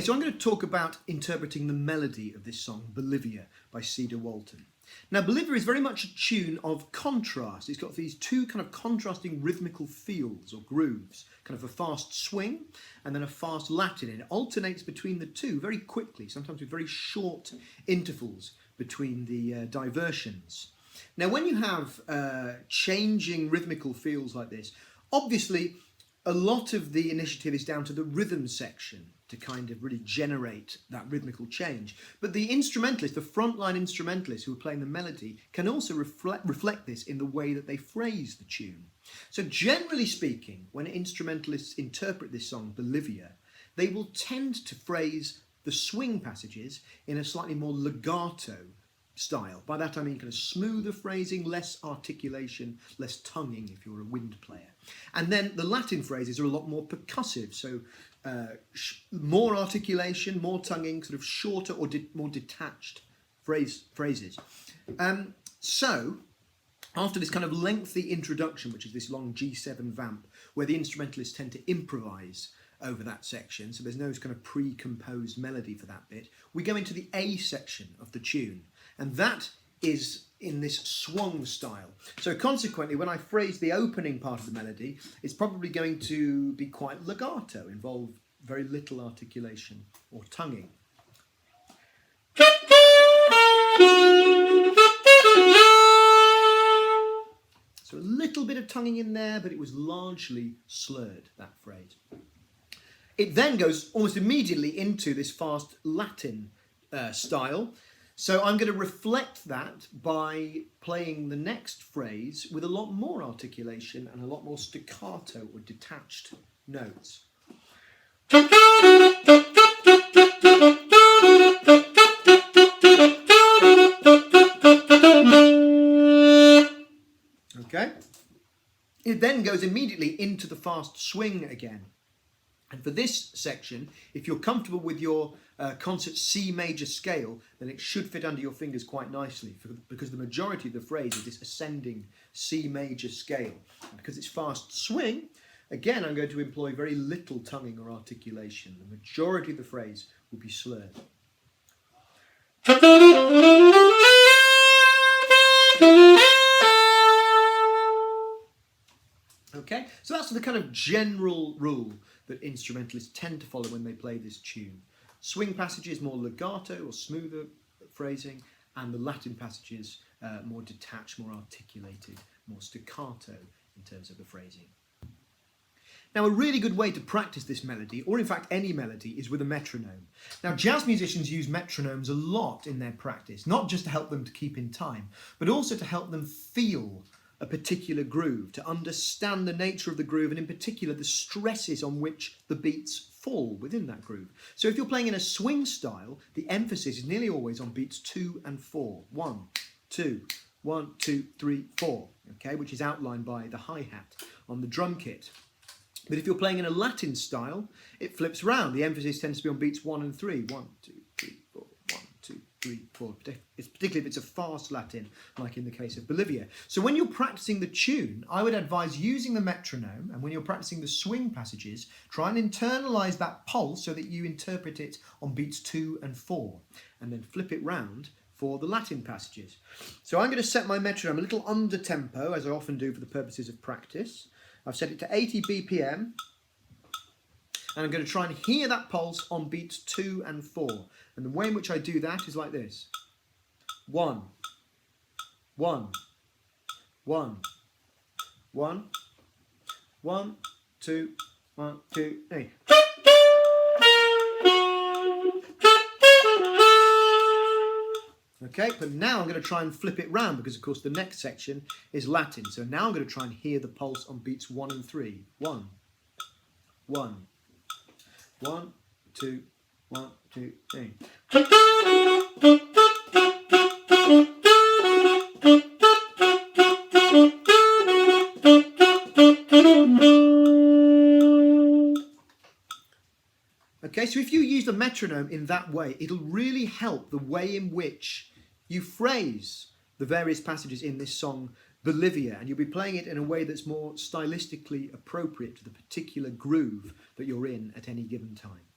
so I'm going to talk about interpreting the melody of this song, Bolivia, by Cedar Walton. Now, Bolivia is very much a tune of contrast. It's got these two kind of contrasting rhythmical feels or grooves, kind of a fast swing and then a fast Latin. And it alternates between the two very quickly, sometimes with very short intervals between the diversions. Now, when you have changing rhythmical feels like this, obviously a lot of the initiative is down to the rhythm section to kind of really generate that rhythmical change. But the instrumentalists, the frontline instrumentalists who are playing the melody, can also reflect this in the way that they phrase the tune. So generally speaking, when instrumentalists interpret this song, Bolivia, they will tend to phrase the swing passages in a slightly more legato style. By that I mean kind of smoother phrasing, less articulation, less tonguing if you're a wind player. And then the Latin phrases are a lot more percussive, so more articulation, more tonguing, sort of shorter or more detached phrases. So, after this kind of lengthy introduction, which is this long G7 vamp, where the instrumentalists tend to improvise over that section, so there's no kind of pre-composed melody for that bit, we go into the A section of the tune, and that is in this swung style. So consequently, when I phrase the opening part of the melody, it's probably going to be quite legato, involve very little articulation or tonguing. So a little bit of tonguing in there, but it was largely slurred, that phrase. It then goes almost immediately into this fast Latin style. So I'm going to reflect that by playing the next phrase with a lot more articulation and a lot more staccato or detached notes. Okay? It then goes immediately into the fast swing again. And for this section, if you're comfortable with your concert C major scale, then it should fit under your fingers quite nicely, because the majority of the phrase is this ascending C major scale. And because it's fast swing, again, I'm going to employ very little tonguing or articulation. The majority of the phrase will be slurred. Okay, so that's the kind of general rule that instrumentalists tend to follow when they play this tune. Swing passages more legato or smoother phrasing, and the Latin passages more detached, more articulated, more staccato in terms of the phrasing. Now, a really good way to practice this melody, or in fact any melody, is with a metronome. Now, jazz musicians use metronomes a lot in their practice, not just to help them to keep in time, but also to help them feel a particular groove, to understand the nature of the groove, and in particular the stresses on which the beats fall within that groove. So if you're playing in a swing style, the emphasis is nearly always on beats 2 and 4. 1, 2, 1, 2, 3, 4, okay, which is outlined by the hi-hat on the drum kit. But if you're playing in a Latin style, it flips round. The emphasis tends to be on beats 1 and 3. 1, 2, 3, 4, 1, 2, 3, 4. It's particularly if it's a fast Latin, like in the case of Bolivia. So when you're practicing the tune, I would advise using the metronome, and when you're practicing the swing passages, try and internalise that pulse so that you interpret it on beats 2 and 4, and then flip it round for the Latin passages. So I'm going to set my metronome a little under tempo, as I often do for the purposes of practice. I've set it to 80 BPM, and I'm going to try and hear that pulse on beats 2 and 4. And the way in which I do that is like this. 1, 1, 1, 1, 1, 2, 1, 2, 3. Okay, but now I'm going to try and flip it round, because of course the next section is Latin. So now I'm going to try and hear the pulse on beats 1 and 3. 1, 1, 1, 2, 1, 2, 3. Okay, so if you use the metronome in that way, it'll really help the way in which you phrase the various passages in this song, Bolivia, and you'll be playing it in a way that's more stylistically appropriate to the particular groove that you're in at any given time.